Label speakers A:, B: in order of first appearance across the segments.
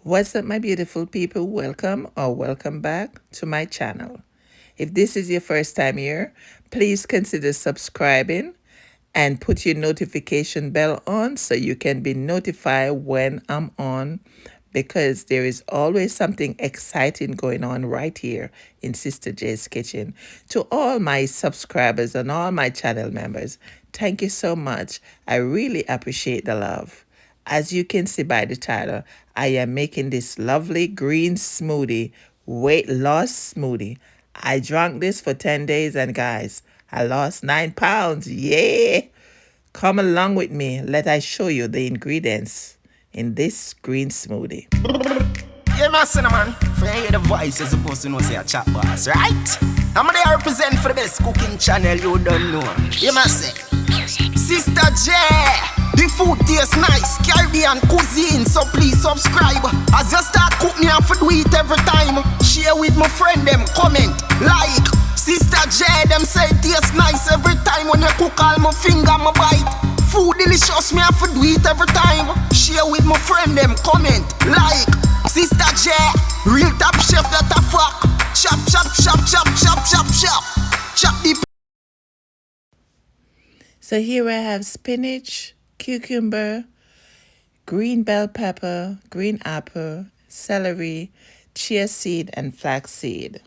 A: What's up, my beautiful people? Welcome or welcome back to my channel. If this is your first time here, please consider subscribing and put your notification bell on so you can be notified when I'm on, because there is always something exciting going on right here in Sister J's Kitchen. To all my subscribers and all my channel members, thank you so much. I really appreciate the love. As you can see by the title, I am making this lovely green smoothie, weight loss smoothie. I drank this for 10 days and guys, I lost 9 pounds. Yeah! Come along with me. Let I show you the ingredients in this green smoothie.
B: Yeah, my cinnamon. For you hear the voice, you're supposed to know say a chat boss, right? I'm gonna represent for the best cooking channel you don't know. You must say, Sister J. The food tastes nice, Caribbean cuisine, so please subscribe. As you start cook me, I have to do it every time. Share with my friend them, comment, like. Sister J, them say it tastes nice every time when you cook all my finger, my bite. Food delicious, me have to do it every time. Share with my friend them, comment, like. Sister J, real top chef that a fuck. Chop, chop, chop, chop, chop, chop, chop. Chop the.
A: So here I have spinach, cucumber, green bell pepper, green apple, celery, chia seed, and flax seed.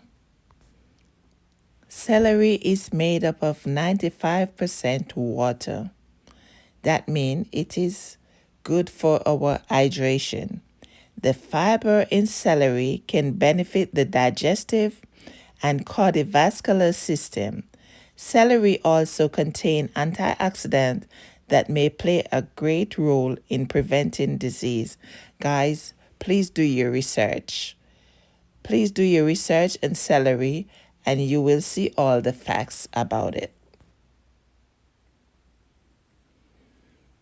A: Celery is made up of 95% water. That means it is good for our hydration. The fiber in celery can benefit the digestive and cardiovascular system. Celery also contains antioxidants that may play a great role in preventing disease. Guys, please do your research. Please do your research on celery and you will see all the facts about it.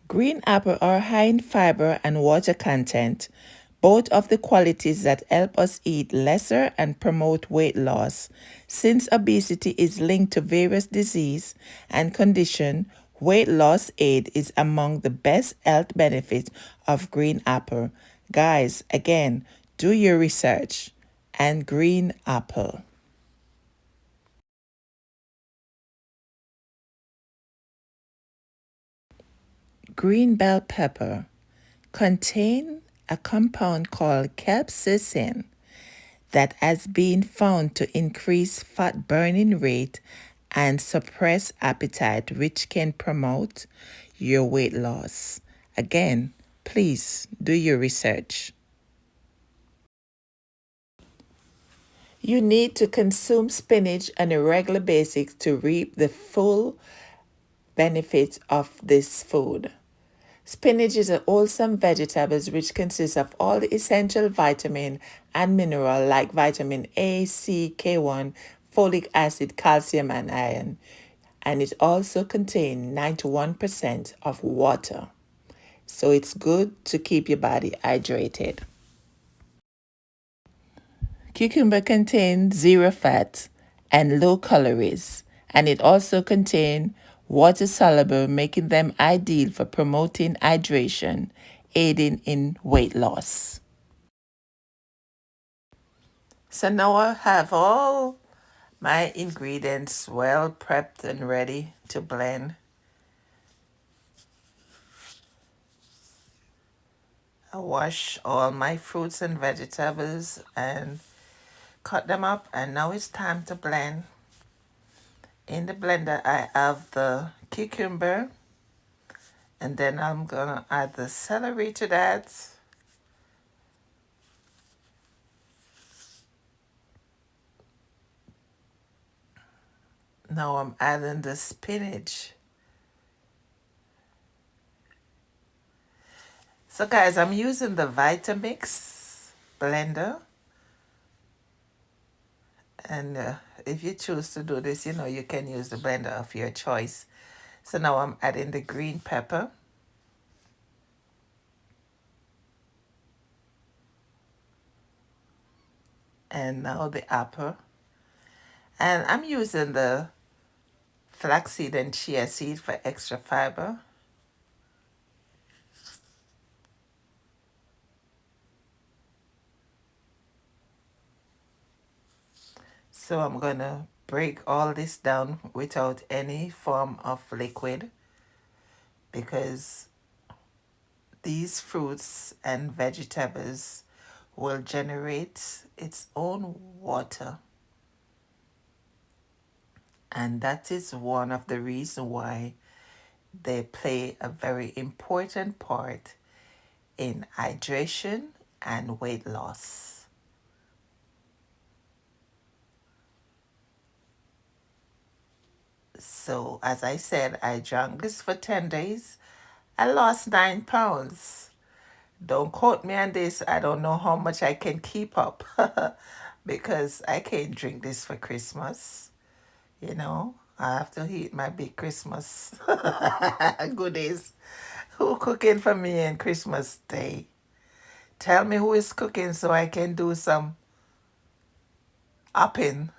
A: Green apples are high in fiber and water content, both of the qualities that help us eat lesser and promote weight loss. Since obesity is linked to various diseases and conditions, weight loss aid is among the best health benefits of green apple. Guys, again, do your research. And green apple. Green bell pepper contain a compound called capsaicin that has been found to increase fat burning rate and suppress appetite, which can promote your weight loss. Again, please do your research. You need to consume spinach on a regular basis to reap the full benefits of this food. Spinach is a wholesome vegetable which consists of all the essential vitamin and mineral like vitamin A, C, K1, folic acid, calcium, and iron. And it also contains 91% of water. So it's good to keep your body hydrated. Cucumber contains zero fat and low calories, and it also contains water soluble, making them ideal for promoting hydration, aiding in weight loss. So now I have all my ingredients well prepped and ready to blend. I wash all my fruits and vegetables and cut them up, and now it's time to blend. In the blender I have the cucumber, and then I'm gonna add the celery to that. Now I'm adding the spinach. So guys, I'm using the Vitamix blender. And if you choose to do this, you can use the blender of your choice. So now I'm adding the green pepper. And now the apple. And I'm using the flaxseed and chia seed for extra fiber. So I'm gonna break all this down without any form of liquid, because these fruits and vegetables will generate its own water. And that is one of the reasons why they play a very important part in hydration and weight loss. So, as I said, I drank this for 10 days. I lost 9 pounds. Don't quote me on this. I don't know how much I can keep up because I can't drink this for Christmas. You know, I have to eat my big Christmas goodies. Who cooking for me on Christmas Day? Tell me who is cooking so I can do some upping.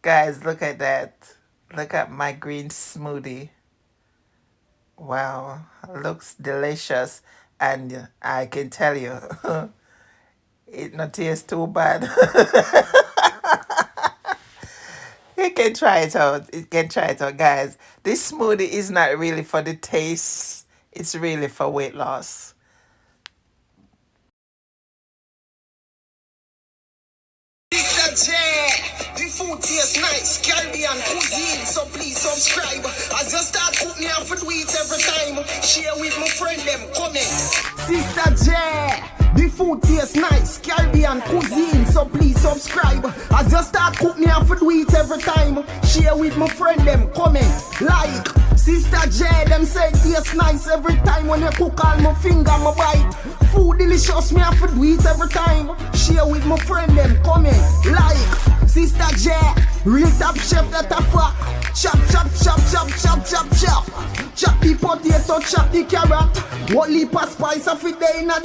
A: Guys, look at that. Look at my green smoothie. Wow, looks delicious. And I can tell you, it not taste too bad. You can try it out. You can try it out, guys. This smoothie is not really for the taste. It's really for weight loss.
B: Mr. J, the food tastes nice, Caribbean cuisine, so please subscribe. As you start cooking, I have to do it every time. Share with my friend them, comment. Sister J, the food tastes nice, Caribbean cuisine, so please subscribe. As you start cooking, I have to do it every time. Share with my friend them, comment, like. Sister J, them say it tastes nice every time. When you cook all my finger, my bite. Food delicious, me have to do it every time. Share with my friend them, comment, like. Sister J, real top chef that a fuck. Chop, chop, chop, chop, chop, chop, chop. Chop the potato, chop the carrot. What leap of spice of it day in the